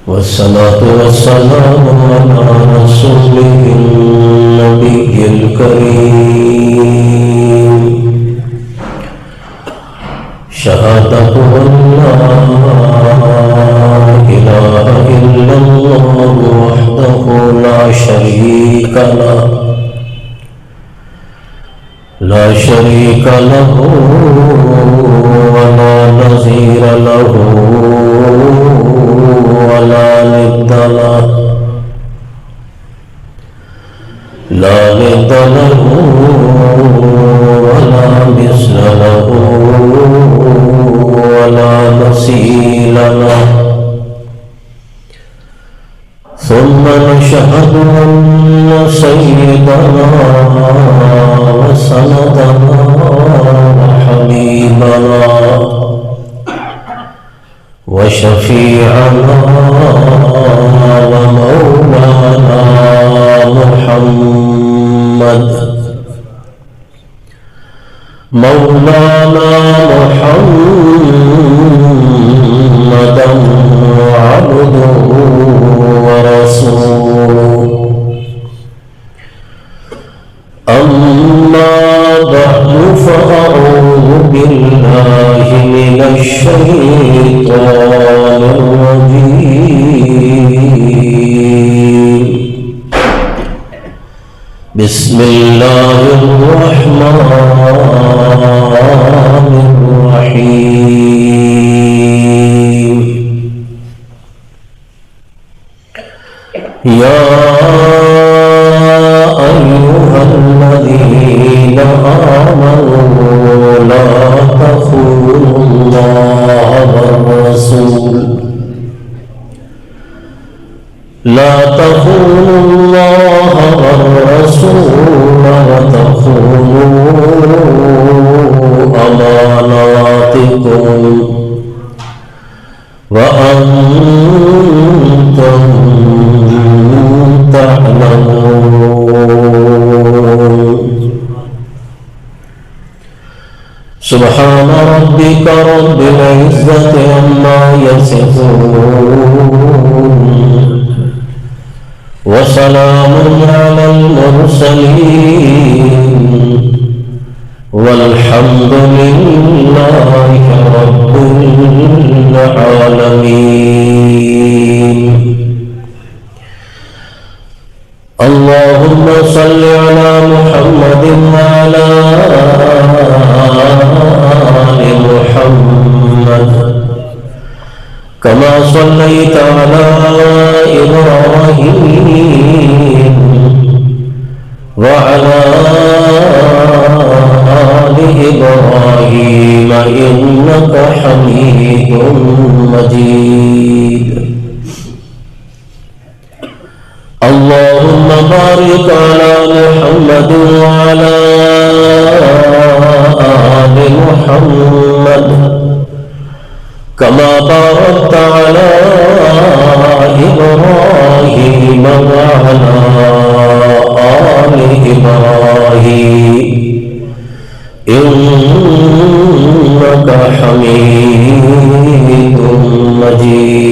والصلاة والسلام على رسوله النبي الكريم شهادة أن لا إله إلا الله وحده لا شريك له ولا نظير له ولا ند له ولا مثل له ولا مثيل له. ثم نشهد أن سيدنا وسندنا وحبيبنا وشفيعنا ومولانا محمدا عبده ورسوله. أما بعد فأعوذ بالله من الشيطان الرجيم. بسم الله الرحمن الرحيم. يا أيها الذين آمنوا لا تخونوا الله والرسول وتخونوا أماناتكم وأنتم تعلمون. سبحان ربك رب العزة عما يصفون وسلام على المرسلين والحمد لله رب العالمين. اللهم صل على محمد وعلى آل محمد كما صليت على إبراهيم وعلى آل إبراهيم إنك حميد مجيد. اللهم بارك على محمد وعلى آل محمد كما باركت على إبراهيم وعلى آل إبراهيم إنك حميد مجيد.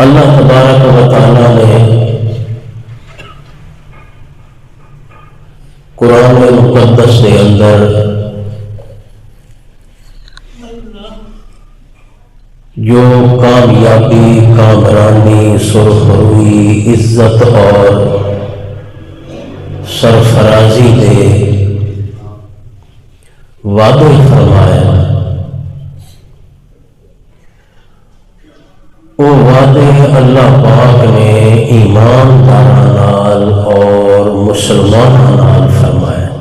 اللہ تبارک و تعالی نے قرآن مقدس کے اندر جو کامیابی، کامرانی، سرخروئی، عزت اور سرفرازی دے وعدے فرمایا، وہ وعدے اللہ پاک نے ایمانداراں نال اور مسلماناں نال فرمایا.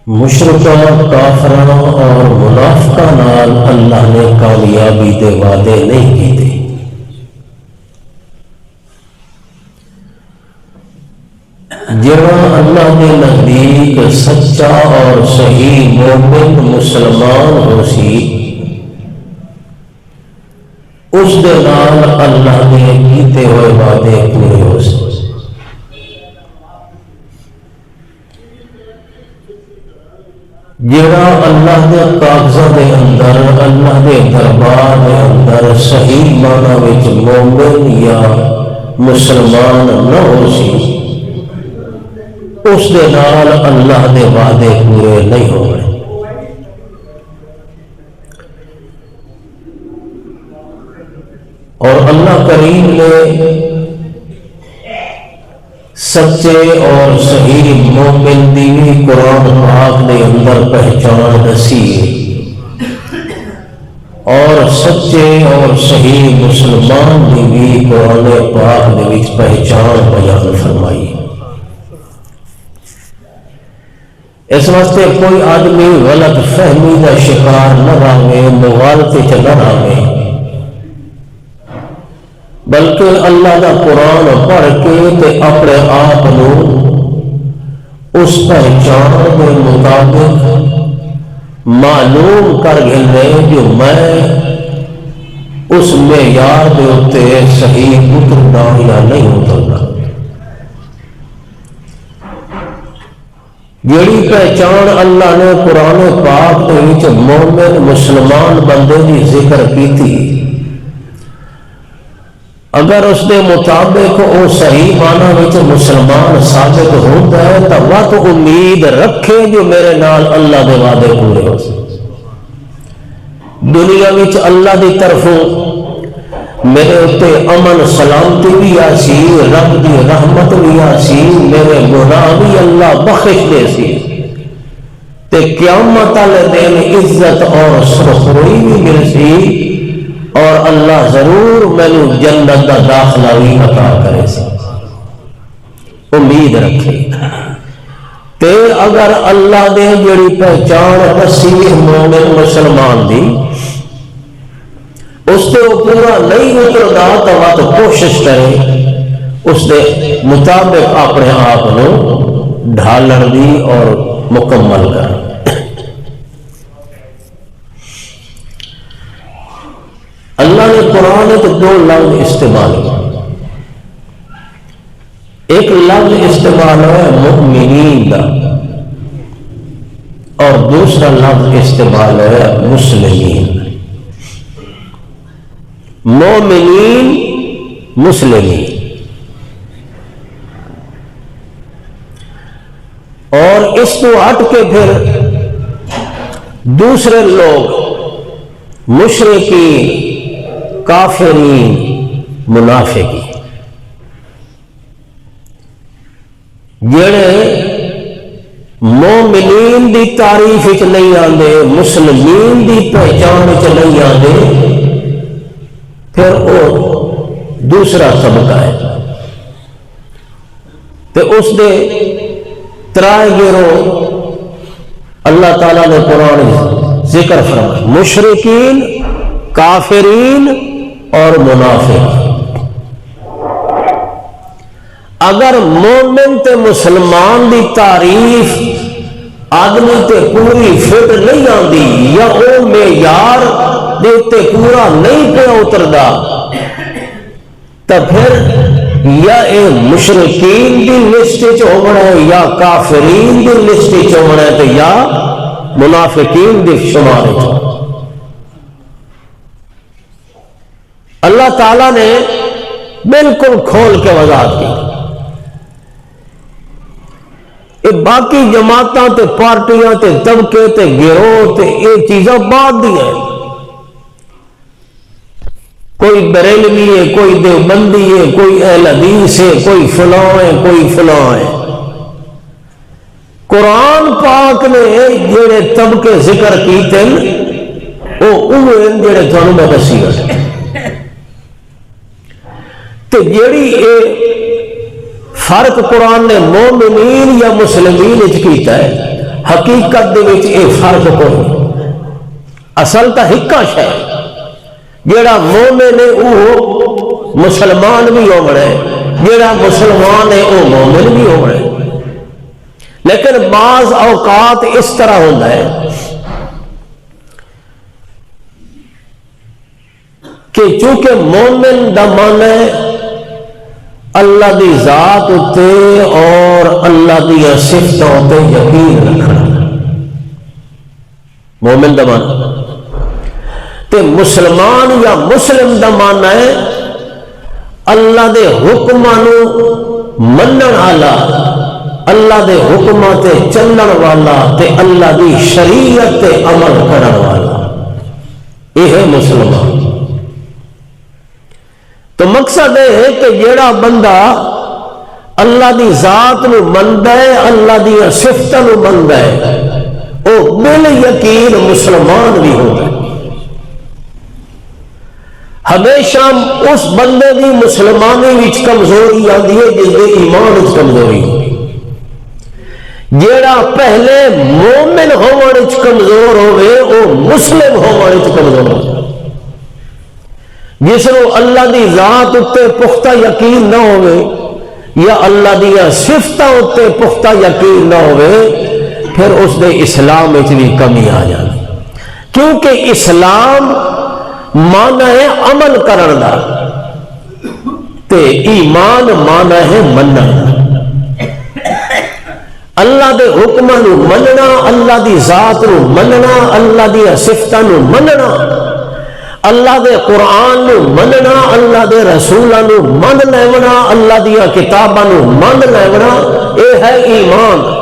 مشرکاں، کافراں اور منافقاں نال اللہ نے کامیابی دے وعدے نہیں کیتے. جڑا اللہ کے نزدیک سچا اور صحیح مومن مسلمان ہو سی اس دے نال اللہ نے کیتے ہوئے وعدے پورے ہو سکتے۔ جڑا اللہ دے کاغذاں دے اندر، اللہ دے دربار دے اندر صحیح معنی وچ مومن یا مسلمان نہ ہو سی، اس دے نال اللہ دے وعدے پورے نہیں ہو رہے۔ اور اللہ کریم نے سچے اور صحیح مومن دی بھی قرآن پاک دے اندر پہچان دسی ہے، اور سچے اور صحیح مسلمان دی بھی قرآن پاک دے وچ پہچان بیان فرمائی۔ اس واسطے کوئی آدمی غلط فہمی کا شکار نہ رہے، مغالطے چ نہ رہے، بلکہ اللہ کا قرآن پڑھ کے تے اپنے آپ اس پہچان کے مطابق معلوم کر گئے جو میں اس معیار کے اتنے صحیح اترنا یا نہیں اترنا۔ جیڑی پہچان اللہ نے قرآن پاک کے مومن مسلمان بندے کی ذکر کی تھی، اگر اس کے مطابق وہ صحیح معنی وچ مسلمان ثابت ہوتا ہے تو وہ تو امید رکھے جو میرے نال اللہ دے وعدے پورے ہو سکتے۔ دنیا وچ اللہ دی طرفوں میرے اتنے امن سلامتی بھی آسی، رب دی رحمت بھی آسی، میرے گناہ بھی اللہ بخش دے سی، تے قیامت والے دن عزت اور سرخروئی بھی مل سی، اور اللہ ضرور مینو جنت کا داخلہ بھی عطا کرے سی۔ امید رکھے تے اگر اللہ دے جڑی پہچان مسیح مومن مسلمان دی اس سے وہ پورا نہیں اترتا تو وہ تو کوشش کرے اس دے مطابق اپنے آپ کو ڈھالن دی اور مکمل کر۔ اللہ نے قرآن تو دو لفظ استعمال کیا، ایک لفظ استعمال ہے مؤمنین کا، اور دوسرا لفظ استعمال ہے مسلمین۔ مومنین مسلمین، اور اس کو ہٹ کے پھر دوسرے لوگ مشرکین، کافرین، منافقین، جڑے مومنین دی تعریف وچ نہیں آندے، مسلمین دی پہچان وچ نہیں آندے، پھر وہ دوسرا طبقہ ہے۔ تے اس دے ترائے گروہ اللہ تعالیٰ نے قرآن ذکر فرمایا، مشرکین، کافرین اور منافق۔ اگر مومن تے مسلمان دی تعریف آدمی تے پوری فٹ نہیں آندی یا او معیار دے تے پورا نہیں پہ اتردا، تو پھر یا اے مشرکین دی لسٹ وچ ہونا ہے، یا کافرین دی لسٹ وچ ہونا ہے، تے یا منافقین دی شمار وچ۔ اللہ تعالیٰ نے بالکل کھول کے وضاحت کی، یہ باقی جماعتاں تے پارٹیاں تے طبقے تے گروہ تے یہ چیزاں بعد دی ہیں، کوئی بریلوی ہے، کوئی دیوبندی ہے، کوئی اہل حدیث ہے، کوئی فلاں ہے، کوئی فلاں ہے۔ قرآن پاک نے جڑے طبقے ذکر کیتے وہ اوہ جڑے تھانوں میں دسی گئے، تو جیڑی فرق قرآن نے مومنین یا مسلمین وچ کیتا ہے، حقیقت دے وچ یہ فرق کوئی، اصل تا ہکا شے، جیڑا مومن ہے وہ مسلمان بھی ہونا ہے، جیڑا مسلمان ہے وہ مومن بھی ہونا ہے۔ لیکن بعض اوقات اس طرح ہوتا ہے کہ چونکہ مومن دا معنی ہے اللہ دی ذات اتے اور اللہ دی صفتوں اتے یقین رکھنا، مومن دا معنی تے مسلمان یا مسلم دا معنی ہے اللہ دے حکماں منن والا، اللہ دے حکماں تے چلن والا تے اللہ دی شریعت تے عمل کرن والا، یہ ہے مسلمان۔ تو مقصد یہ ہے کہ جیڑا بندہ اللہ دی ذات نو مندا ہے، اللہ دی صفتاں نو مندا ہے، وہ بال یقین مسلمان بھی ہوگا۔ ہمیشہ اس بندے دی مسلمانی وچ کمزوری آتی ہے جس دے ایمان وچ کمزوری ہوگی۔ جیڑا پہلے مومن ہون وچ کمزور ہوئے وہ مسلم ہون وچ کمزور ہوگا۔ جس کو اللہ دی ذات اتے پختہ یقین نہ ہوئے یا اللہ دی صفتاں اتے پختہ یقین نہ ہوئے پھر اس دے اسلام وچ بھی کمی آ جائے، کیونکہ اسلام مانا ہے عمل کرن دا تے ایمان مانا ہے مننا، اللہ دے حکماں نو مننا، اللہ دی ذات نو مننا، اللہ دی صفتاں نو مننا، اللہ دے قرآن نو مننا، اللہ دے رسولاں نو من لیونا، اللہ دیا کتاباں نو من لیونا، اے ہے ایمان۔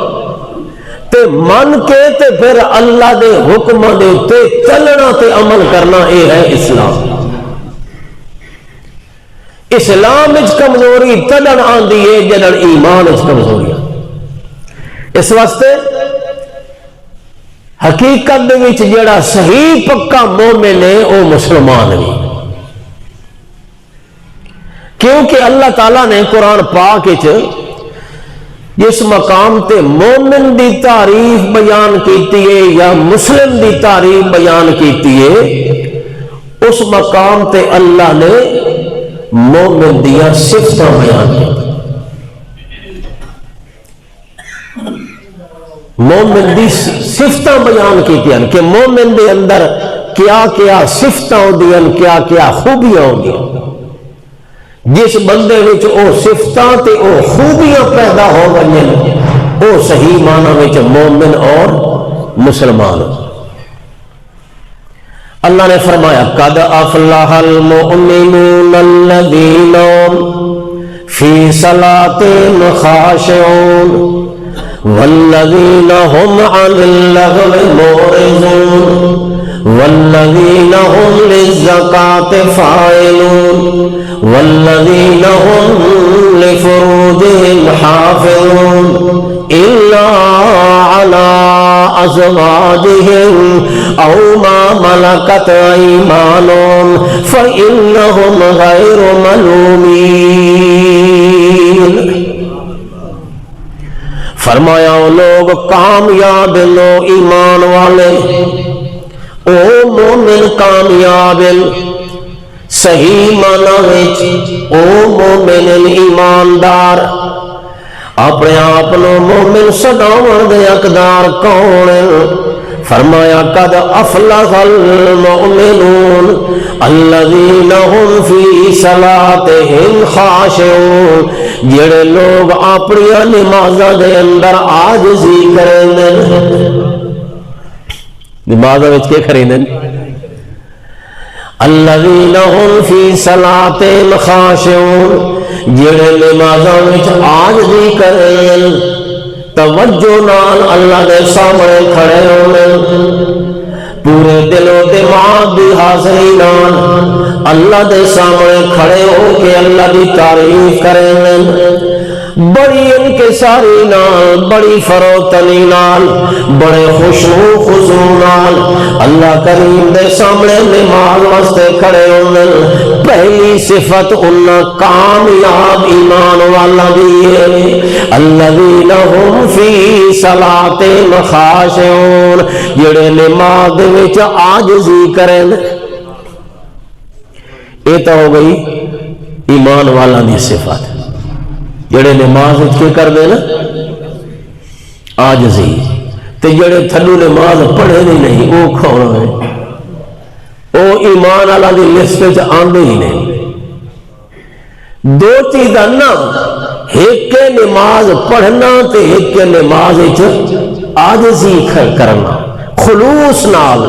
تے من کے تے پھر اللہ دے حکم دے تے چلنا تے عمل کرنا، اے ہے اسلام۔ اسلام وچ کمزوری تدن آندی ہے جدن ایمان وچ کمزوری۔ اس واسطے حقیقت دے وچ جڑا صحیح پکا مومن ہے وہ مسلمان بھی، کیونکہ اللہ تعالیٰ نے قرآن پاک وچ جس مقام تے مومن دی تعریف بیان کیتی ہے یا مسلم دی تعریف بیان کیتی ہے، اس مقام تے اللہ نے مومن دیا صفتاں بیان کی، مومن دی صفتاں بیان کیتی ہیں کہ مومن دے اندر کیا کیا صفتاں ہوندی ہیں، کیا کیا خوبیاں ہوندی ہیں۔ جس بندے وچ او صفتاں تے او خوبیاں پیدا ہو گئیں او صحیح معنی وچ مومن اور مسلمان۔ اللہ نے فرمایا قد افلح المؤمنون الذین فی صلاتہم خاشعون والذین هم عن اللغو معرضون والذین هم للزکاة فاعلون والذین هم لفروجهم حافظون إلا على أزواجهم أو ما ملكت أيمانهم فإنهم غير ملومين۔ فرمایا وہ لوگ کامیاب لو ایمان والے، او مومن کامیاب صحیح معنی وچ او مومن ایماندار، اپنے آپ مومن سداون دے حقدار کون؟ فرمایا قد افلح المؤمنون الذین هم فی صلاتہم خاشعون، جڑے لوگ اپنی نمازاں دے اندر عاجزی کریں، نمازاں وچ کے کریں؟ الذین هم فی صلاتہم خاشعون، جڑے نمازاں وچ عاجزی کریں، توجہ نال اللہ دے سامنے کھڑے ہونے، پورے دل و دماغ دی حاضری نال اللہ دے سامنے کھڑے ہو کے اللہ دی تعریف کریں، بڑی انکساری نال، بڑی فروتنی نال، بڑے خشوع خضوع نال اللہ کریم دے سامنے نماز واسطے کھڑے ہونے۔ پہلی صفت انہاں کامیاب ایمان والا دی ہے، الذین هم فی صلاتہم خاشعون، جڑے نماز دے وچ عاجزی کریں۔ یہ تو ہو گئی ایمان والا دی صفت، جڑے نماز کے کر دے نا عاجزی، تے جڑے تھلو نماز پڑھے نہیں وہ کھوڑ ہوئے، وہ ایمان والا دی لسٹ آندے ہی نہیں۔ دو چیزاں نا، ایک نماز پڑھنا تے ایک نماز عاجزی کرنا، خلوص نال،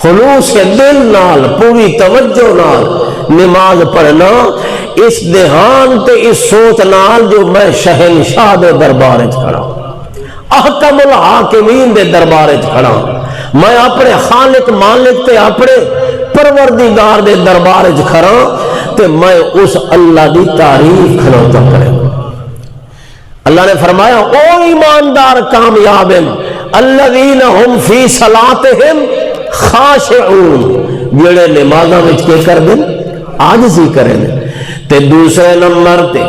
خلوص کے دل نال، پوری توجہ نال نماز پڑھنا، اس دھیان تے اس سوچ نال جو میں شہنشاہ دے دربار وچ کھڑا، احکم الحاکمین دے دربار وچ کھڑا، میں اپنے خالق مالک تے اپنے پروردگار دے دربار وچ کھڑا، تے میں اس اللہ دی تعریف کھلوتا کرے۔ اللہ نے فرمایا او ایماندار کامیاب ہیں الذین ہم فی صلاتہم خاشعون، جڑے نمازاں وچ کے کر دیں عاجزی کریں۔ تے دوسرے نمبر تے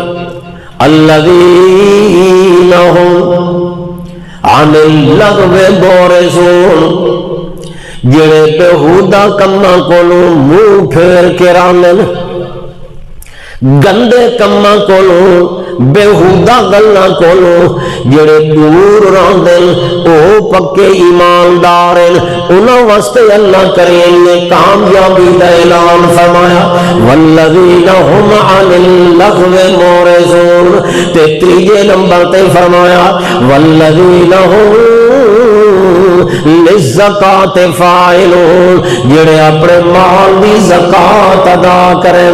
الذین ہم عن اللغو معرضون، جڑے بےہودہ کماں کولوں منہ پھیر کے رہندے، گندے کماں کولوں، بےہودہ گلاں کولوں جڑے دور رہندے، او پکے ایماندار ہیں، انہاں واسطے اللہ کریم نے کامیابی دا اعلان فرمایا والذین هم عن اللغو معرضون۔ تے تیجے نمبر تے فرمایا والذین هم للزکاۃ فاعلون، جڑے اپنے مال دی زکات ادا کریں،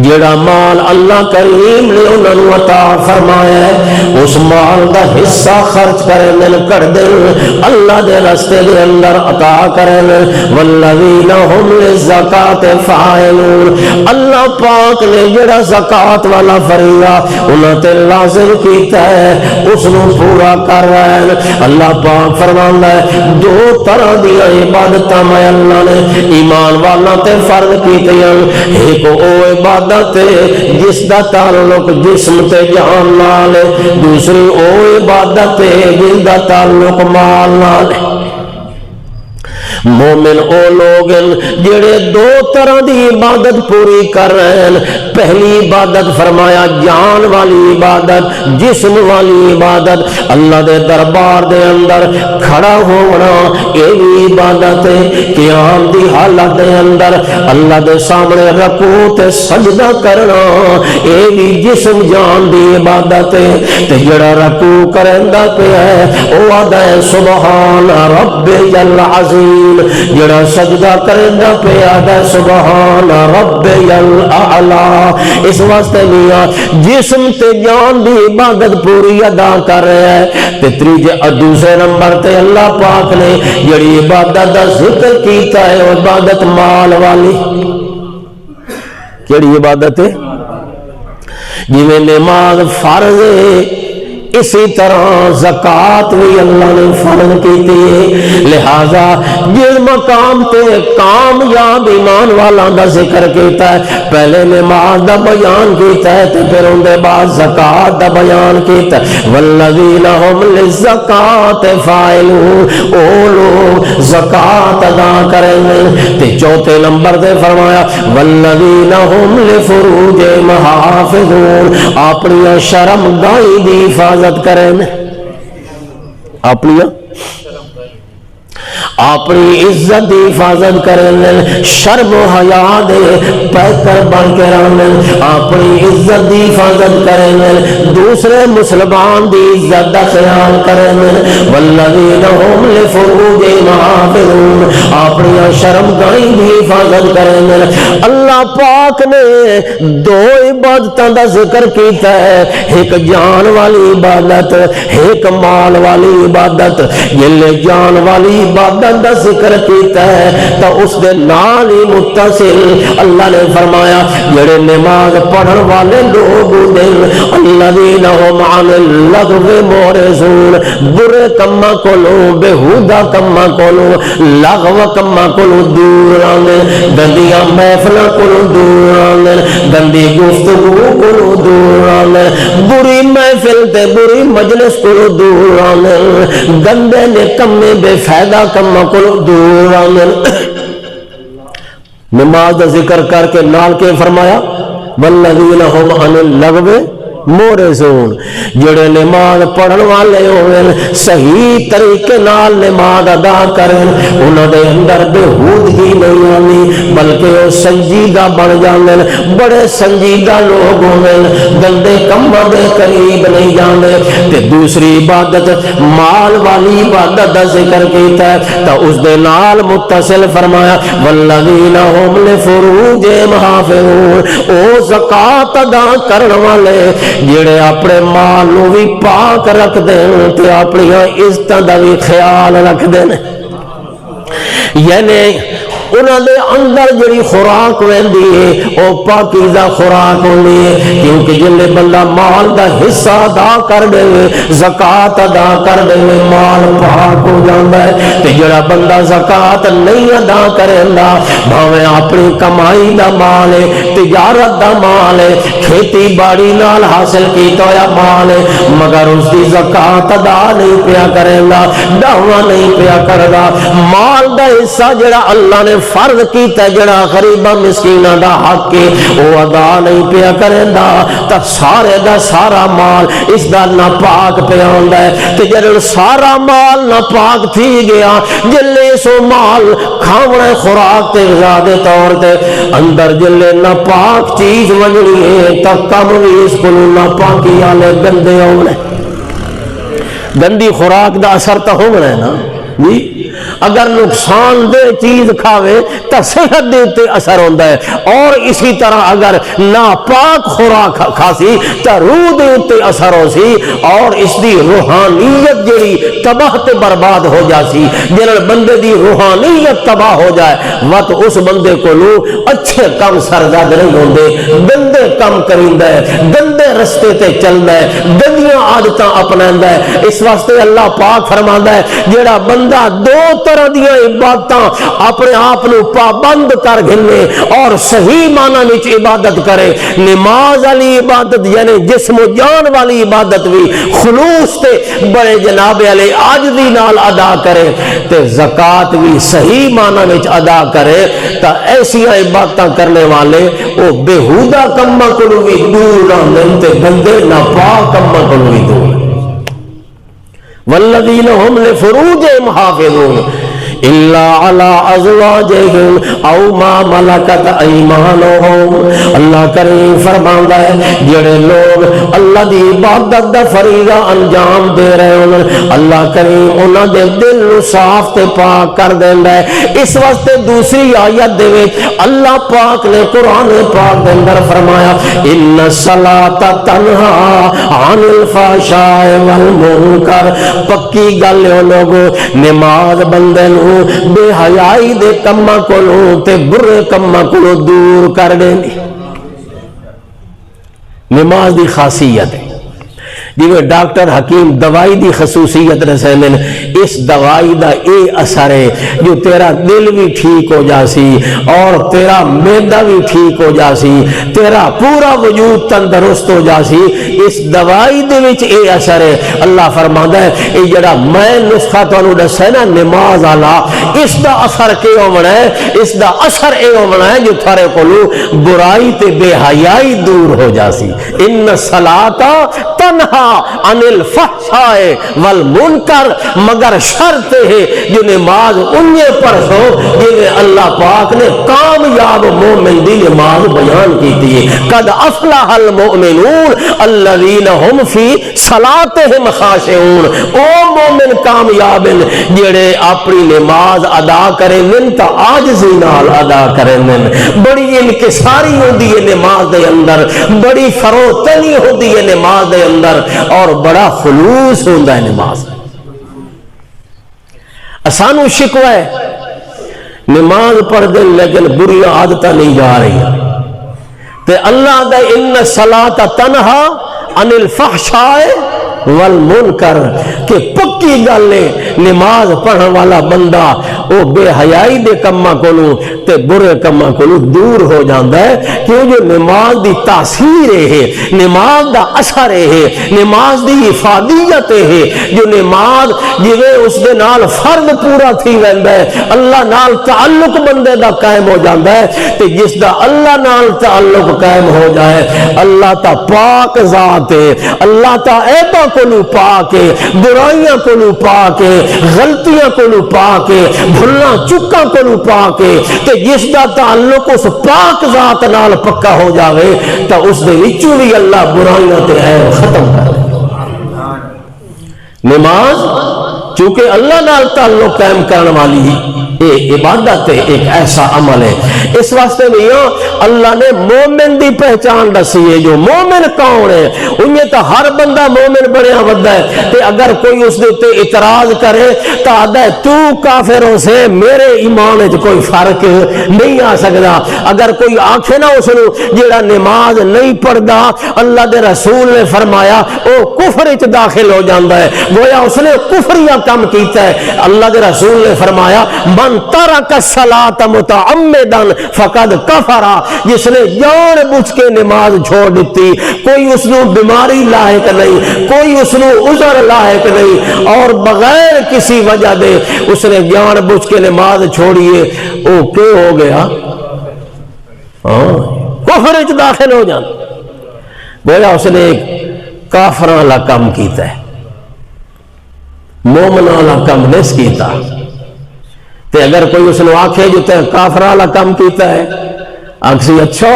جڑا مال اللہ کریم نے انہوں عطا فرمایا ہے اس مال دا حصہ خرچ کریں، کر دیں، اللہ دے راستے دے اندر عطا کریں۔ والذین هم للزکاۃ فاعلون، اللہ پاک نے جڑا زکات والا فریضہ انہاں تے لازم کیتا ہے اس نو پورا کر رہے ہیں۔ اللہ پاک فرماندا ہے دو طرح دی عبادتاں میں اللہ نے ایمان والاں تے فرض کیتیاں، ایک او عبادت جس دا تعلق جسم تے جان نال، دوسری او عبادت جس دا تعلق مال نال۔ مومن او لوگ جڑے دو طرح دی عبادت پوری کر رہے ہیں۔ پہلی عبادت فرمایا جان والی عبادت، جسم والی عبادت، اللہ دے دربار دے اندر کھڑا ہونا، یہ بھی عبادت ہے۔ قیام دی حالت دے اندر اللہ دے سامنے رکوع تے سجدہ کرنا، یہ بھی جسم جان دی عبادت ہے۔ تے جڑا رکوع کرندا پیا ہے او آدا ہے سبحان ربی العظیم، جڑا سجدہ کرندا پیا ہے سبحان ربی الاعلی۔ اس واسطے میاں جسم تے جان دی عبادت پوری ادا کر رہا ہے۔ تے تیجے دوسرے نمبر تے اللہ پاک نے جڑی عبادت دا ذکر کیتا ہے عبادت مال والی۔ کیڑی عبادت ہے؟ جویں نماز فرض ہے اسی طرح زکات بھی اللہ نے فرض کی ہے۔ لہذا جس مقام تے کامیاب ایمان والا دا ذکر کیتا ہے، پہلے نماز دا بیان کیتا ہے تے پھر ان دے بعد زکات دا بیان کیتا ہے۔ والذین هم للزکات فاعلون، او لوگ زکات ادا کریں گے۔ تے چوتھے نمبر تے فرمایا والذین هم لفروجہم حافظون، اپنی شرم گاہی دی حفاظت کریں، اپنی عزت دی حفاظت کریں، شرم و حیا دے پیکر بن کے رہن، اپنی عزت دی حفاظت کریں، دوسرے مسلمان دی عزت دا خیال کریں۔ والذین هم لفروجہم حافظون، اپنی شرم گاہی دی حفاظت کریں۔ اللہ پاک نے دو عبادتاں دا ذکر کیتا ہے، ایک جان والی عبادت، ایک مال والی عبادت۔ یہ جان والی عبادت دا ذکر کیتا ہے تو اس دے نال ہی متصل اللہ نے فرمایا جڑے نماز پڑھن والے لوگ دل الذین هم عن اللغو معرضون، برے کماں کولوں، بےہودہ کماں کولوں، لغو کماں کولوں دور رہندے، گندیاں محفلاں کولوں دور رہندے، گندی گفتگو کولوں دور رہندے، بری محفل تے بری مجلس کولوں دور رہندے، گندے نکمے بے فائدہ کماں کولوں دور رہندے۔ نماز دا ذکر کر کے نال کے فرمایا والذین هم عن اللغو مورزون جڑے نماز پڑھن والے ہوئے صحیح طریقے نال نماز ادا کریں انہوں دے اندر بےہودگی نہیں آنی بلکہ وہ سنجیدہ بن جاندے بڑے سنجیدہ لوگ ہوئے گندے کماں دے قریب نہیں جاندے تے دوسری عبادت مال والی عبادت دا ذکر کیتا ہے تو اس دے نال متصل فرمایا والذین هم لفروجہم حافظون او زکات ادا کرن والے جڑے اپنے مال نو بھی پاک رکھ دیں تے اپنی عزتاں دا بھی خیال رکھ دیں یعنی انہوں نے اندر جڑی خوراک ویندی ہے او پاکیزہ خوراک ہوندی ہے کیونکہ جلے بندہ مال دا حصہ ادا کر دے زکات ادا کر دے مال پاک ہو جاندا ہے تے جڑا بندہ زکات نہیں ادا کریندا بھاویں اپنی کمائی دا مال ہے تجارت دا مال ہے کھیتی باڑی نال حاصل کیتا ہویا مال ہے مگر اس دی زکات ادا نہیں پیا کریندا دعویٰ نہیں پیا کردا مال دا حصہ جڑا اللہ نے فرض کیتا جڑا غریباں مسکیناں دا حق ہے وہ ادا نہیں پیا کریندا تا سارے دا سارا مال اس دا ناپاک پیا ہوندا ہے تے جڑا سارا مال ناپاک تھی گیا جلے سو مال کھاونا خوراک تے غذا دے طور تے اندر جلے ناپاک چیز ونجنی ہے تا کم بھی اس کو ناپاکی والے گندے ہونے گندی خوراک دا اثر تا ہونا ہے نا جی اگر نقصان دہ چیز کھاوے تو صحت دے تے اثر ہوتا ہے اور اسی طرح اگر ناپاک خوراک کھاسی تو روح دے تے اثر ہو سی اور اس دی روحانیت جڑی تباہ تے برباد ہو جاسی جنہاں بندے دی روحانیت تباہ ہو جائے وقت اس بندے کو لو اچھے کام سرزد نہیں ہوندے گندے کام کریندا ہے گندے رستے تے چلدا ہے گندیاں عادتاں اپناندا ہے اس واسطے اللہ پاک فرماندا ہے جڑا بندہ دو طرح دیا عبادتاں اپنے آپ نو پابند کر گھنے اور صحیح معنی وچ عبادت کرے نماز والی عبادت یعنی جسم و جان والی عبادت بھی خلوص تے بڑے جناب علی عاجزی نال ادا کرے تے زکات بھی صحیح معنی وچ ادا کرے تا ایسی عبادتاں کرنے والے وہ بےہودہ کماں کولوں بھی دور رہندے تے گندے ناپاک کماں کولوں بھی دور والذین هم لفروجہم حافظون الا علی ازواجہم او ما ملکت ایمانہم اللہ کریم فرماندا ہے جڑے لوگ اللہ دی عبادت دا فریضہ انجام دے رہے ہوں اللہ کریم انہاں دے دل نو صاف تے پاک کر دیندا ہے اس واسطے دوسری آیت دے وچ اللہ پاک نے قرآن پاک دے اندر فرمایا ان الصلاۃ تنہی عن الفحشاء والمنکر پکی گل ہے لوگو نماز بندے نو بے حیائی دے کماں کولوں تے برے کماں کولوں دور کر دینی نماز دی خاصیت ہے جیویں ڈاکٹر حکیم دوائی دی خصوصیت رسیندے اس دوائی دا اے اثر ہے جو تیرا دل بھی ٹھیک ہو جاسی اور تیرا معدہ بھی ٹھیک ہو جاسی تیرا پورا وجود تندرست ہو جاسی اس دوائی دے وچ اے اثر ہے اللہ فرماندا ہے اے جڑا میں نسخہ تانوں دسیا نا نماز والا اس دا اثر کی ہونا ہے اس دا اثر اے ہونا ہے جو تھارے کولو برائی تے بے حیائی دور ہو جاسی ان الصلاۃ تنہا عن الفحشاء والمنکر مگر شرط ہے جو نماز انہیں پڑھو جنہیں اللہ پاک نے کامیاب مومن دی نماز بیان کی تھی قد افلح المؤمنون الذین هم فی صلاتہم خاشعون او مومن کامیاب جڑے اپنی نماز ادا کریں تا عاجزی نال ادا کریں بڑی انکساری ہوندی ہے نماز دے اندر بڑی فروتنی ہوندی ہے نماز دے اندر اور بڑا خلوص ہوندہ ہے نماز آسانو شکوہ ہے نماز پڑھ دیں لیکن بری عادتہ نہیں جا رہی تے اللہ دا ان الصلاۃ تنہی عن الفحشاء والمنکر کہ پکی گل ہے نماز پڑھن والا بندہ وہ بے حیائی دے کماں کولوں تے برے کماں کولوں دور ہو جاندا ہے، کیوں جو نماز دی تاثیر ہے، نماز دا اثر ہے، نماز دی افادیت ہے، جو نماز جویں اس دے نال فرض پورا تھی ویندا ہے، اللہ نال تعلق بندے دا قائم ہو جاندا ہے، تے جس دا اللہ نال تعلق قائم ہو جائے، اللہ تا پاک ذات ہے، اللہ تا عیباں کولوں پاک ہے، برائیاں کولوں پاک ہے، غلطیاں کولوں پاک ہے، بھلاں چکاں کولوں پاک ہے، تے جس دا تعلق اس پاک ذات نال پکا ہو جاوے تا اس دے وچوں بھی اللہ برائیاں تے عیب ختم کر دے۔ نماز چونکہ اللہ نال تعلق قائم کرنے والی ایک عبادت ہے، ایک ایسا عمل ہے، اس واسطے میاں اللہ نے مومن دی پہچان دسی ہے۔ جو مومن کون ہے انہیں تو ہر بندہ مومن بنیا ودا ہے، تے اگر کوئی اس دے تے اعتراض کرے تو آدھا ہے تو کافروں سے میرے ایمان وچ کوئی فرق نہیں آ سکتا۔ اگر کوئی آنکھے نہ اس نو جیڑا نماز نہیں پڑھدا اللہ دے رسول نے فرمایا او کفر وچ داخل ہو جاندا ہے، گویا اس نے کفریہ کام کیتا ہے۔ اللہ دے رسول نے فرمایا من ترک الصلاۃ متعمدا فقد کفر، جس نے جان بوجھ کے نماز چھوڑ دیتی، کوئی اس نو بیماری لاحق نہیں، کوئی اس نو عذر لاحق نہیں، اور بغیر کسی وجہ دے اس نے جان بوجھ کے نماز چھوڑیے، او کیوں ہو گیا؟ کفر وچ داخل ہو جان، گویا اس نے ایک کافراں والا کام کیتا ہے، مومناں والا کام نہیں کیتا۔ تے اگر کوئی اس نے آنکھے جو تے کافراں والا کام کیتا ہے، آنکھ سی اچھا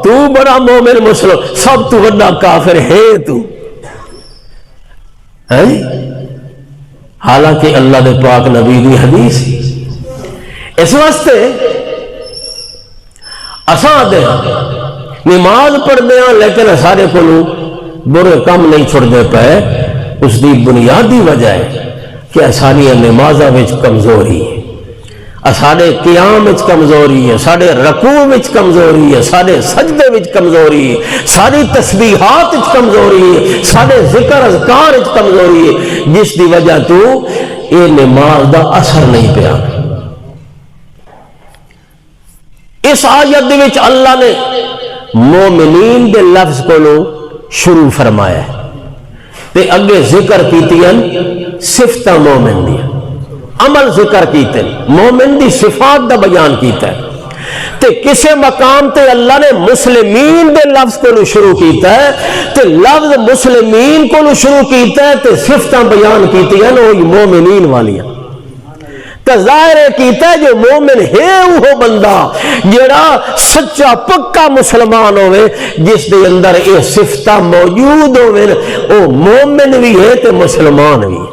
تو بڑا مومن مسلم، سب تو بڑا کافر ہے تو، حالانکہ اللہ دے پاک نبی دی حدیث۔ اس واسطے اساں دے نماز پڑھتے ہیں لیکن سارے کو برے کام نہیں چھوڑتے پے، اس دی بنیادی وجہ ہے کہ ساری نمازاں وچ کمزوری ہے، سارے قیام وچ کمزوری ہے، سارے رکوع وچ کمزوری ہے، سارے سجدے وچ کمزوری ہے، ساری تسبیحات وچ کمزوری ہے، سارے ذکر اذکار وچ کمزوری ہے، جس دی وجہ تو یہ نماز دا اثر نہیں پیا۔ اس آیت دے وچ اللہ نے مومنین دے لفظ کو شروع فرمایا ہے، تے اگے ذکر کیتیاں صفتاں مومن دی، عمل ذکر کیتے مومن دی صفات دا بیان کیتا ہے، تے کسے مقام تے اللہ نے مسلمین دے لفظ کو شروع کیتا ہے، تے لفظ مسلمین کو شروع کیتا ہے تے صفتاں بیان کیتیاں وہی مومنین والیاں۔ تو ظاہر کیتا ہے جو مومن ہے وہ بندہ جڑا سچا پکا مسلمان ہوئے، جس دے اندر یہ صفتہ موجود ہوئے، وہ مومن بھی ہے تے مسلمان بھی ہے۔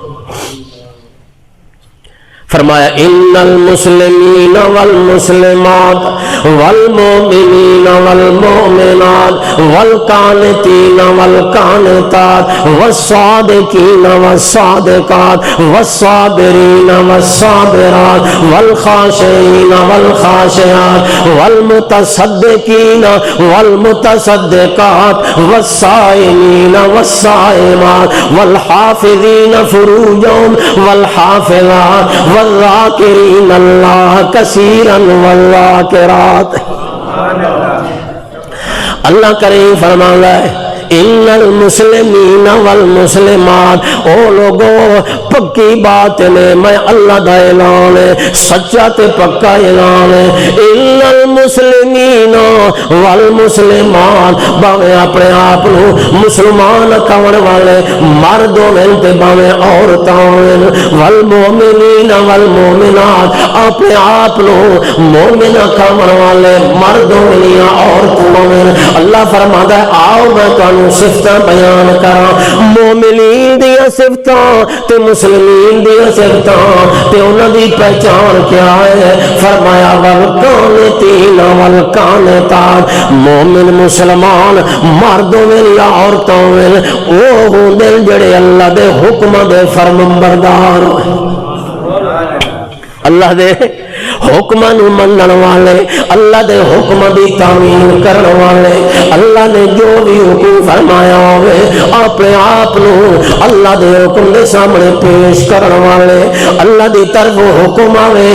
فرمایا ان المسلمین والمسلمات والمؤمنین والمؤمنات والقانتین والقانتات والصادقین والصادقات والصابرین والصابرات والخاشعین والخاشعات والمتصدقین والمتصدقات والصائمین والصائمات والحافظین فروجهم والحافظات والذاکرین اللہ کثیرا والذاکرات۔ اللہ کریم فرماتا ہے ان المسلمین والمسلمات، او لوگوں پکی بات نے میں اللہ دا اعلان ہے، سچا تے پکا اعلان ہے، ان المسلمین والمسلمات، باویں اپنے آپ مسلمان کہن والے مرد ہون تے باویں عورتاں ہون، والمؤمنین والمؤمنات، اپنے آپ مومن کہن والے مرد ہون یا عورت ہون۔ اللہ فرماتا ہے آؤ میں تانوں صفتاں بیان کراں، مومنین دیا صفتاں تے مسلمین دیا صفتاں تے انہاں دی پہچان کیا ہے۔ فرمایا والقانتین والقانتات، مومن مسلمان مردوں میں یا عورتوں میں وہ ہوندے جڑے اللہ دے حکم دے فرمانبردار، اللہ دے حکم منن والے، اللہ دے حکم دی تعمیل کرن والے، اللہ نے جو بھی حکم فرمایا ہوئے اپنے آپ اللہ دے حکم دے سامنے پیش کرن والے، اللہ دی طرف حکم آوے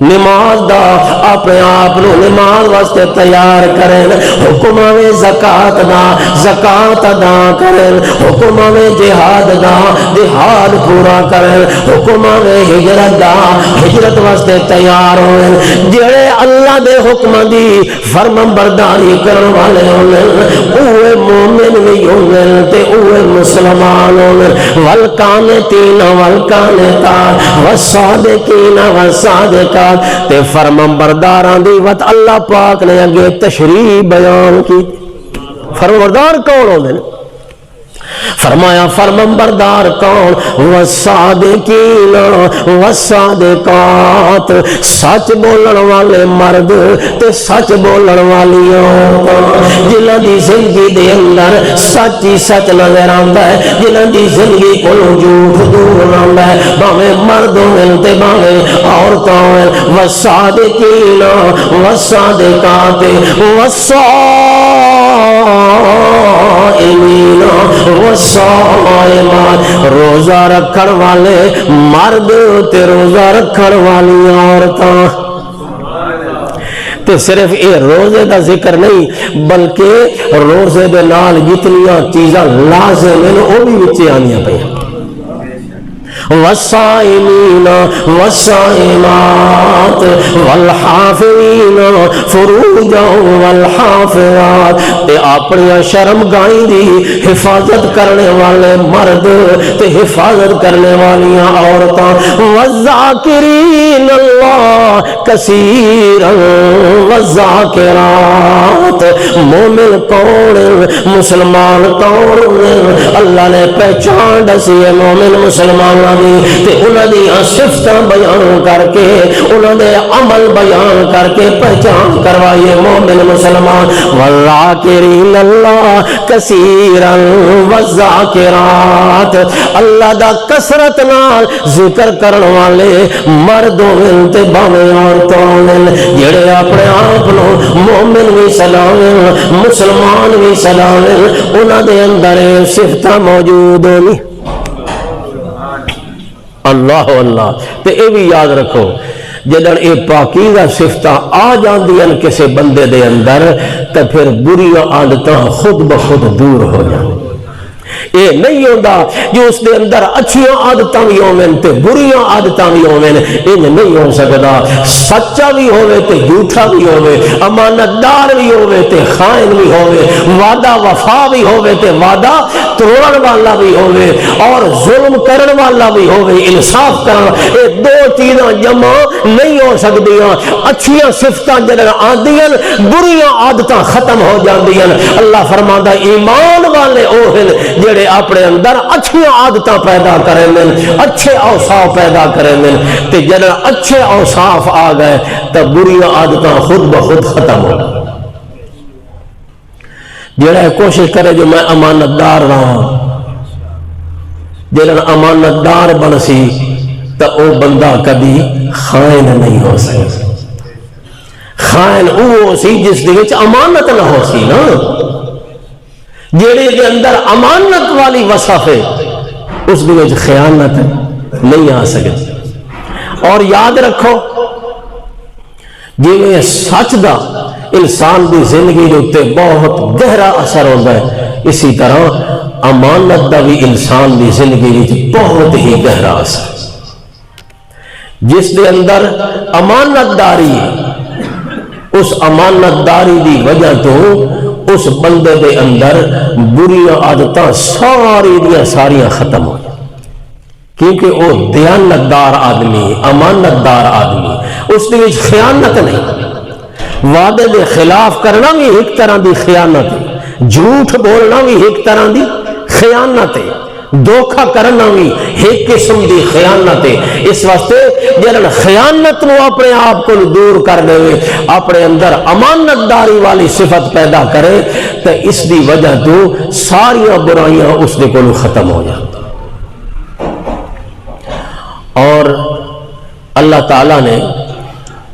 نماز دا اپنے آپ نماز واسطے تیار کریں، حکم آوے زکات دا زکات ادا کریں، حکم آوے جہاد دا جہاد پورا کریں، حکم آوے ہجرت دا ہجرت واسطے تیار ہوئے۔ جڑے اللہ دے حکم دی فرمان برداری کرن والے ہوئے اوے مومن بھی ہوئے تے اوے مسلمان ہوئے، والقانتین والقانتات والصادقین والصادقات۔ تے فرمان برداراں دی وت اللہ پاک نے اگے تشریح بیان کی۔ فرمان بردار کون ہوندے نے؟ فرمایا فرمان بردار کون؟ والصادقین والصادقات، سچ بولن والے مرد تے سچ بولن والیاں، جنہاں دی زندگی دے اندر سچ ہی سچ نظر آندا ہے، جنہاں دی زندگی کولوں جھوٹ دور آندا ہے، بھاویں مرد ہون تے بھاویں عورتاں ہون۔ والصادقین والصادقات والصائمین والصائمات، روزہ رکھن والے مرد تے روزہ رکھن والی عورتاں۔ تے صرف یہ روزے دا ذکر نہیں بلکہ روزے دے نال جتنیاں چیزاں لازم ہیں وہ بھی وچ آنیاں پئیاں۔ والصائمین والصائمات والحافظین فروجهم والحافظات، تے اپنی شرم گاہی دی حفاظت کرنے والے مرد تے حفاظت کرنے والی عورتاں۔ والذاکرین اللہ کثیرا والذاکرات، مومن کون مسلمان کون؟ اللہ نے پہچان دسی ہے مومن مسلمان تے انہاں دی صفتاں بیان کر کے انہاں دے عمل بیان کر کے پہچان کروائیے مومن مسلمان۔ والذاکرین اللہ کثیرا والذاکرات، اللہ دا کثرت نال ذکر کرن والے مرد ہون تے باویں عورتاں ہون، جڑے اپنے آپ نو مومن بھی سلاویں مسلمان بھی سلاویں، انہاں دے اندر صفتاں موجود ہونی۔ اللہ اللہ، تے اے بھی یاد رکھو جدن اے پاکیزہ صفتاں آ جاندیاں کسے بندے دے اندر تے پھر بریاں عادتاں خود بخود دور ہو جاندیاں۔ یہ نہیں ہوتا جو اس دے اندر اچھیاں عادتاں بھی ہوویں تے بریاں عادتاں بھی ہوویں، یہ نہیں ہو سکتا۔ سچا بھی ہووے تے جھوٹا بھی ہووے، امانت دار بھی ہووے تے خائن بھی ہووے، وعدہ وفا بھی ہووے تے وعدہ توڑن والا بھی ہووے، اور ظلم کرن والا بھی ہووے، انصاف کرن، یہ دو چیزاں جمع نہیں ہو سکدیاں۔ اچھیاں صفتاں جدوں آندیاں بریاں عادتاں ختم ہو جاندیاں۔ اللہ فرماندا ایمان والے او ہن جڑے اپنے اندر اچھیاں عادتاں پیدا کریں دن، اچھے اوصاف پیدا کریں دن، تے جنہاں اچھے اوصاف آ گئے تو بریاں عادتاں خود بخود ختم ہو گئے۔ جڑا کوشش کرے جو میں امانت دار رہا، جڑا امانت دار بن سی تو او بندہ کبھی خائن نہیں ہو سکتا۔ خائن او سی جس دے وچ امانت نہ ہو سی نا، جیڑے دے اندر امانت والی وصف ہے اس دے وچ خیانت نہیں آ سکتی۔ اور یاد رکھو جی سچ دا انسان دی زندگی دے اوتے بہت گہرا اثر ہوتا ہے، اسی طرح امانت دا بھی انسان دی زندگی وچ بہت ہی گہرا اثر۔ جس دے اندر امانت داری ہے اس امانت داری دی وجہ تو اس بندے دے اندر بریاں عادتاں ساری دیاں ساریاں ختم ہو جائیں، کیونکہ وہ دیانت دار آدمی، امانت دار آدمی، اس دے وچ خیانت نہیں۔ وعدے دے خلاف کرنا بھی ایک طرح دی خیانت ہے، جھوٹ بولنا بھی ایک طرح دی خیانت ہے، دھوکھا کرنا بھی ایک قسم دی خیانت ہے۔ اس واسطے جنہاں خیانت نو اپنے آپ کو دور کر دے، اپنے اندر امانت داری والی صفت پیدا کرے تو اس دی وجہ تو ساریاں برائیاں اس دے کو ختم ہو جاتی۔ اور اللہ اللہ تعالی نے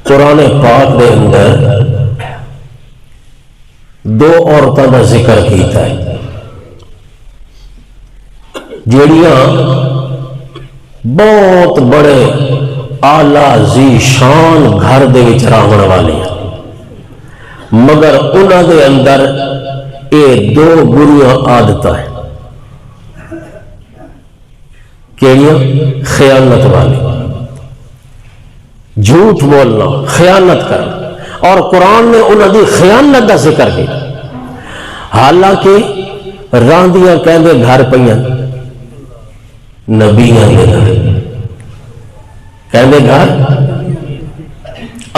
قرآن پاک دے اندر دو عورتوں کا ذکر کیتا ہے جڑیاں بہت بڑے آلہ ذی شان گھر دے وچ رہن والی ہیں، مگر انہاں دے اندر یہ دو بریاں عادتاں ہیں۔ کیڑیاں؟ خیانت والی، جھوٹ بولنا، خیانت کرنا، اور قرآن نے انہوں دی خیانت کا ذکر کیا۔ حالانکہ راندیاں کہندے گھر پئیاں نبیاں دے گھر، کہندے گھر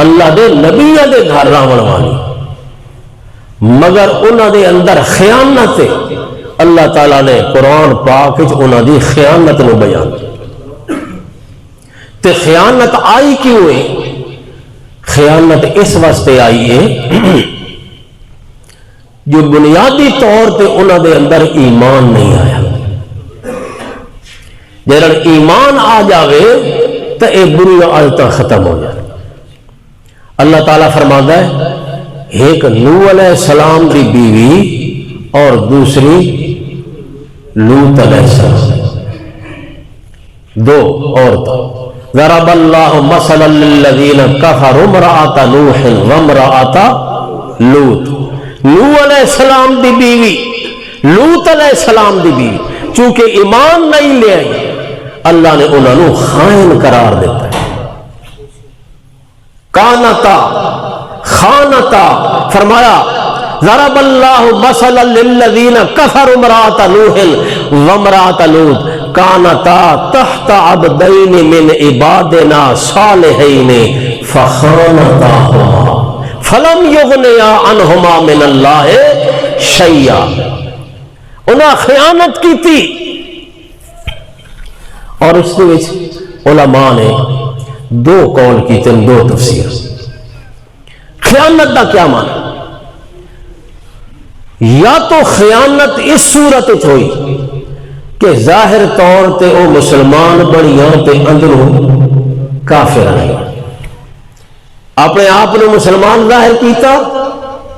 اللہ دے نبیاں دے گھر راون والی، مگر انہوں دے اندر خیانت ہے۔ اللہ تعالیٰ نے قرآن پاک وچ انہوں دی خیانت نو بیان کیا۔ تے خیانت آئی کیوں ہے؟ خیانت اس واسطے آئی ہے جو بنیادی طور پہ انہوں دے اندر ایمان نہیں آیا۔ جب ایمان آ جاوے تو یہ بری عادتیں ختم ہو جائے۔ اللہ تعالیٰ فرماتا ہے ایک نوح علیہ السلام کی بیوی اور دوسری لوط علیہ السلام، دو عورتیں۔ ضرب اللہ مثلا للذین کفروا امرأۃ نوح وامرأۃ لوط، نوح علیہ السلام دی بیوی، لوط علیہ السلام دی بیوی، چونکہ ایمان نہیں لے آئی اللہ نے انہوں نے خائن قرار دیتا ہے۔ کانتا خانتا، فرمایا ضرب اللہ مثلا للذین کفروا امرأۃ نوح وامرأۃ لوط کانتا تحت عبدین من عبادنا صالحین فخانتاہما فلم یغنیا عنہما من اللہ شیئا۔ انہاں خیانت کی تھی، اور اس کے وچ علماء نے دو قول کی تن، دو تفسیر۔ خیانت دا کیا معنی؟ یا تو خیانت اس صورت ہوئی کہ ظاہر طور تے او مسلمان بنیاں تے اندروں کافر آئے، اپنے آپ نے مسلمان ظاہر کیتا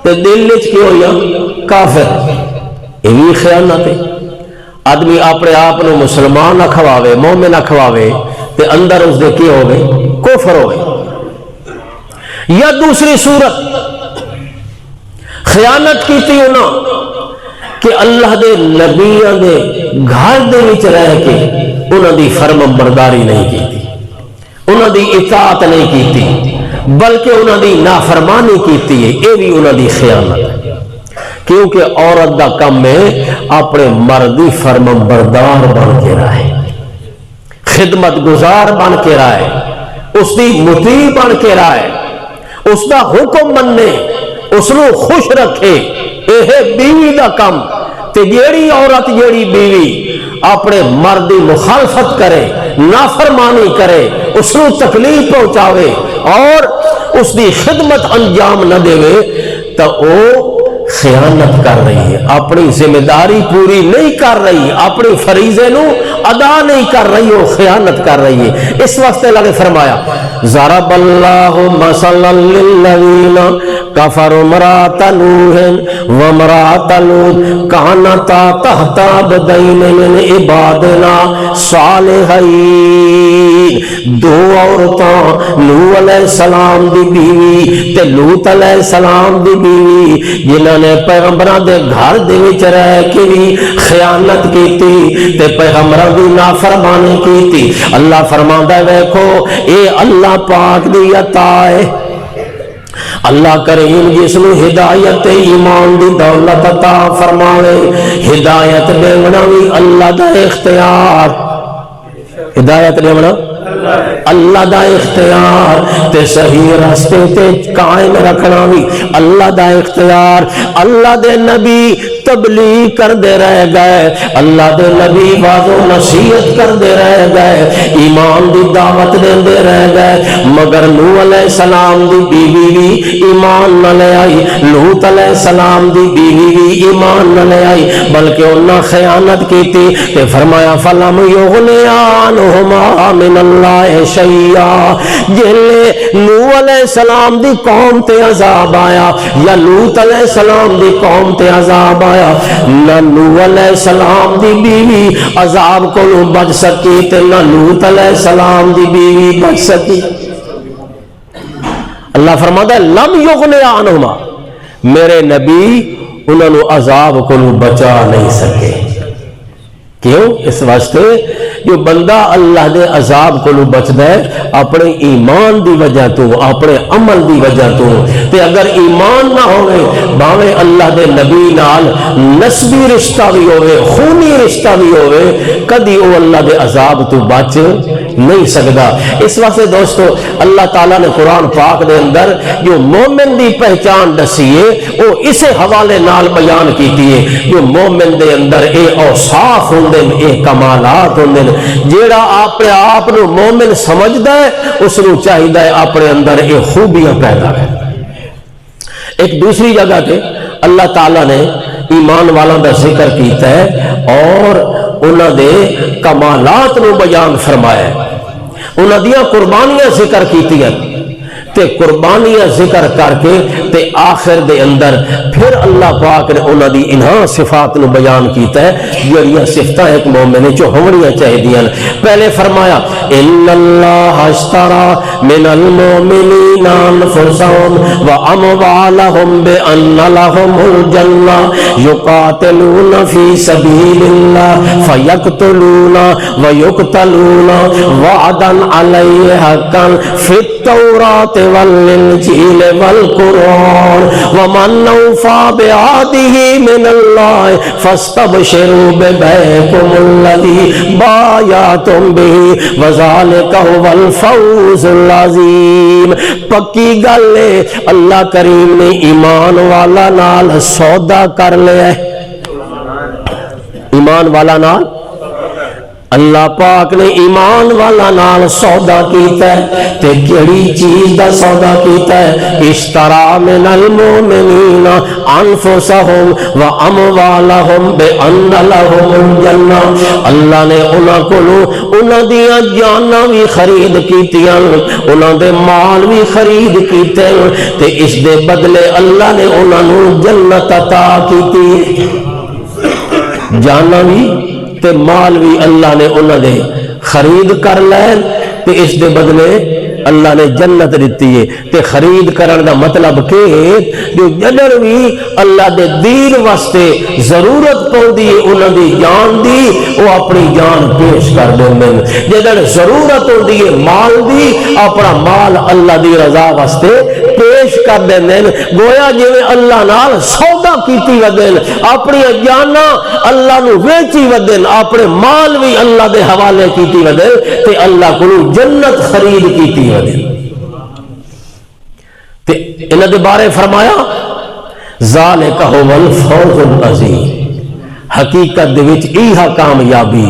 تے دل وچ کی ہویا کافر، یہ بھی خیانت ہے۔ آدمی اپنے آپ نے مسلمان اکھواوے، مومن اکھواوے تے اندر اس دے کی ہوئے کفر ہوئے۔ یا دوسری صورت خیانت کی تھی انہاں کہ اللہ دے نبیوں دے گھر دے وچ رہ کے انہاں دی فرمان برداری نہیں کی تھی، انہاں دی اطاعت نہیں کی تھی، بلکہ انہاں دی نافرمانی کی تھی۔ یہ بھی انہاں دی خیانت ہے، کیونکہ عورت دا کم ہے اپنے مردی فرمان بردار بن کے رہے، خدمت گزار بن کے رہے، اس دی مطیع بن کے رہے، اس دا حکم مننے، اس نو خوش رکھے۔ یہ بیوی دا کم تے جیڑی عورت جیڑی بیوی اپنے مردی مخالفت کرے، نافرمانی کرے، اس نو تکلیف پہنچاوے اور اس دی خدمت انجام نہ دے تو او خیانت کر رہی ہے، اپنی ذمہ داری پوری نہیں کر رہی، اپنی فریضے نو ادا نہیں کر رہی، وہ خیانت کر رہی ہے۔ اس واسطے اللہ نے فرمایا ضرب اللہ مثلا للذین کفروا امرأۃ نوح وامرأۃ لوط کانتا تحت عبدین من عبادنا صالحین۔ دو عورتاں نوح علیہ السلام دی بیوی تے لوط علیہ السلام دی بیوی جنہاں نے پیغمبراں دے گھر دے وچ رہ کے بھی خیانت کیتی تے پیغمبراں دی نافرمانی کیتی۔ اللہ فرماندا ہے ویکھو اے اللہ پاک دی عطا ہے، اللہ کریم جس نو ہدایت ایمان دی دولت عطا فرماوے، ہدایت دینا بھی اللہ دا اختیار، ہدایت دینا اللہ دا اختیار تے صحیح راستے تے قائم رکھنا بھی اللہ دا اختیار۔ اللہ دے نبی تبلیغ کردے رہ گئے، اللہ دے نبی واضح نصیحت کردے رہ گئے، ایمان دی دعوت دیندے رہ گئے، مگر نوح علیہ السلام دی بیوی بھی ایمان نہ لے آئی، لوط علیہ السلام دی بیوی بھی ایمان نہ لے آئی، بلکہ انہاں خیانت کی تھی تے فرمایا فلم یغنی عنہما من اللہ شیئا۔ جلے نوح علیہ السلام دی قوم تے عذاب آیا یا لوط علیہ السلام دی قوم تے عذاب آیا، نہ نوح علیہ السلام دی بیوی عذاب کو بچ سکی تے نہ لوط علیہ السلام دی بیوی بچ سکی۔ اللہ فرماتا ہے لم یغنی عنہما، میرے نبی انہوں نے عذاب کو بچا نہیں سکے۔ کیوں؟ اس واسطے جو بندہ اللہ دے عذاب کو بچدا ہے اپنے ایمان دی وجہ تو، اپنے عمل دی وجہ تو، تے اگر ایمان نہ ہوئے باویں اللہ دے نبی نال نسبی رشتہ بھی ہوئے، خونی رشتہ بھی ہوئے، کدی وہ اللہ دے عذاب تو بچ نہیں سکتا۔ اس واسطے دوستو اللہ تعالیٰ نے قرآن پاک دے اندر جو مومن دی پہچان دسیے وہ اسے حوالے نال بیان کیتی ہے، جو مومن دے اندر اے اوصاف ہوندے، اے کمالات ہوندے، جیڑا اپنے آپ نو مومن سمجھدا ہے اس نو چاہیدا ہے اپنے اندر اے خوبیاں پیدا ہے۔ ایک دوسری جگہ تے اللہ تعالیٰ نے ایمان والاں دا ذکر کیتا ہے اور انہاں دے کمالات نو بیان فرمایا ہے، انہاں دیاں قربانیاں ذکر کیتیاں تے قربانیاں ذکر کر کے تے آخر دے اندر پھر اللہ پاک نے انہاں دی انہاں صفات نو بیان کیتا ہے جڑیاں صفتاں ایک مومن چ ہونیاں چاہیدیاں۔ پہلے فرمایا ان اللہ اشترى من المؤمنین انفسهم واموالهم بان لهم الجنہ یقاتلون فی سبیل اللہ فیقتلون ویقتلون وعدا علیہ حقا فی التوراۃ والانجیل والقرآن ومن اوفى بعهده من اللہ فاستبشروا ببیعکم الذی بایعتم به وذلک هو الفوز العظیم۔ پکی گل ہے اللہ کریم نے ایمان والا نال سودا کر لیا ہے، ایمان والا نال اللہ پاک نے ایمان والا نال سودا کیتا ہے تے کیڑی چیز دا سودا کیتا ہے؟ اشترا من المؤمنین انفسهم واموالهم بان لهم الجنہ، اللہ نے انہاں کولوں انہاں دیاں جاناں بھی خرید کیتیاں، انہاں دے مال بھی خرید کیتے تے اس دے بدلے اللہ نے انہاں نو جنت عطا کیتی، جاناں بھی تے مال بھی اللہ نے انہوں نے خرید کر لین تے اس دے بدلے اللہ نے جنت دیتی ہے۔ تے خرید کرن دا مطلب کہ جو جدر بھی اللہ دے دین واسطے ضرورت پوندی ہے انہوں دی جان دی وہ اپنی جان پیش کر دیں، جدر ضرورت ہوندی ہے مال دی اپنا مال اللہ دی رضا واسطے پیش کر دیں، گویا جویں اللہ نال سودا کیتی ودن، اپنی جانا اللہ نو ویچی ودن، اپنے مال بھی اللہ دے حوالے کیتی ودن تے اللہ کو جنت خرید کیتی ودن۔ تے انہاں دے بارے فرمایا ذالک هو الفوز العظیم، حقیقت دے وچ ایہا کامیابی۔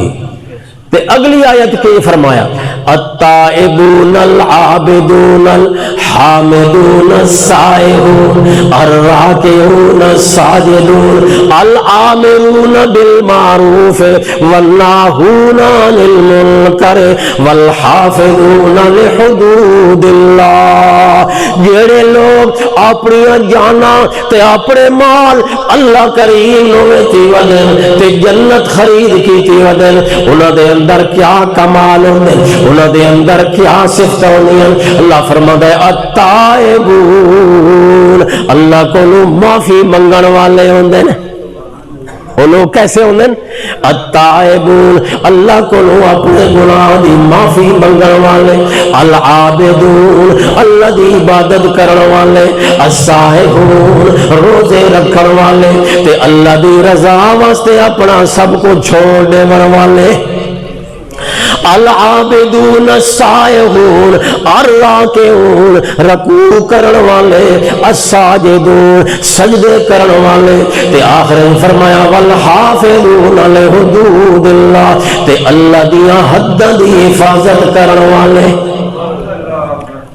تے اگلی آیت کے فرمایا التائبون العابدون الحامدون السائحون الراکعون الساجدون الآمرون بالمعروف والناہون عن المنکر والحافظون لحدود اللہ۔ جڑے لوگ اپنی جانا تے اپنے مال اللہ کریم نو ویچی ودن تے جنت خرید کیتی ودن، انہاں دے اندر کیا کمال ہوندے، انہاں دے اندر کیا صفت ہوندی ہیں؟ اللہ فرماتا ہے التائبون، اللہ کو معافی منگن والے ہوندے نے۔ وہ لوگ کیسے ہوندے ہیں؟ التائبون، اللہ کو اپنے گناہ دی معافی منگن والے، العابدون، اللہ دی عبادت کرن والے، السائحون، روزے رکھن والے تے اللہ دی رضا واسطے اپنا سب کو چھوڑ دے والے۔ العابدون السائحون الراکعون رکوع کرن والے الساجدون سجدے کرن والے تے آخر میں فرمایا والحافظون لحدود اللہ تے اللہ دیاں حداں دی حفاظت کرن والے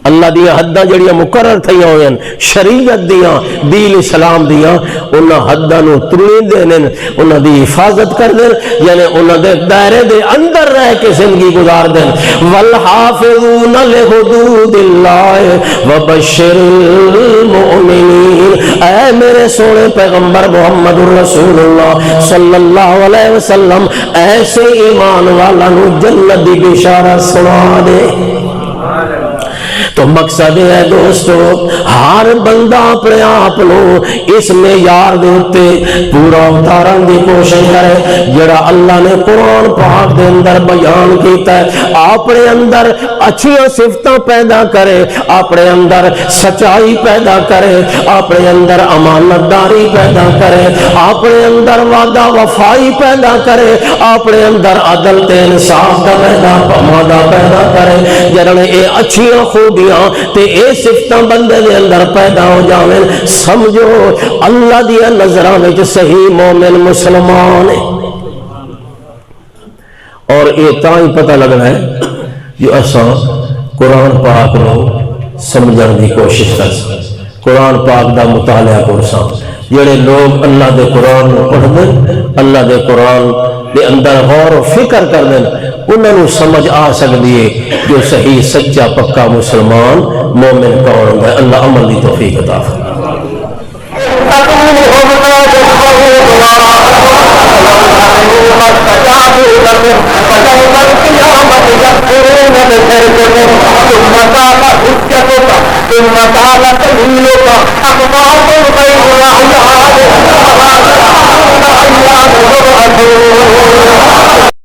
اللہ دیا حداں جڑیاں مقرر تھیاں ہوئے شریعت دیاں دین اسلام دیاں انہاں حداں نو ترین دین انہاں دی حفاظت کر دین یعنی انہاں دے دائرے دے اندر رہ کے زندگی گزار دین والحافظون لحدود اللہ وبشر المؤمنین اے میرے سونے پیغمبر محمد رسول اللہ صلی اللہ علیہ وسلم ایسے ایمان والا نو جنت دی بشارت سنا دے تو مقصد ہے دوستو ہر بندہ اپنے آپ لو اس میں یار دیتے پورا اتارن دی کوشش کرے جڑا اللہ نے قرآن پاک دے اندر بیان کیتا ہے اپنے اندر اچھی صفتاں پیدا کرے اپنے اندر سچائی پیدا کرے اپنے اندر امانت داری پیدا کرے اپنے اندر وعدہ وفائی پیدا کرے اپنے اندر عدل تے انصاف کا مادہ پیدا کرے جڑے اے اچھی خوبیاں تے اے صفتاں بندے دے اندر پیدا ہو جاویں سمجھو اللہ دیا نظراں وچ صحیح مومن مسلمان ہے اور یہ تاں ہی پتہ لگنا ہے جو اساں قرآن پاک نو سمجھن دی کوشش کر سکیں قرآن پاک دا مطالعہ کرساں جڑے لوگ اللہ دے قرآن نو پڑھ دیں اللہ دے قرآن دے اندر غور و فکر کر دیں انہوں نے سمجھ آ سکتی ہے جو صحیح سچا پکا مسلمان مومن کون ہے اللہ عمل دی توفیق عطا فرمائے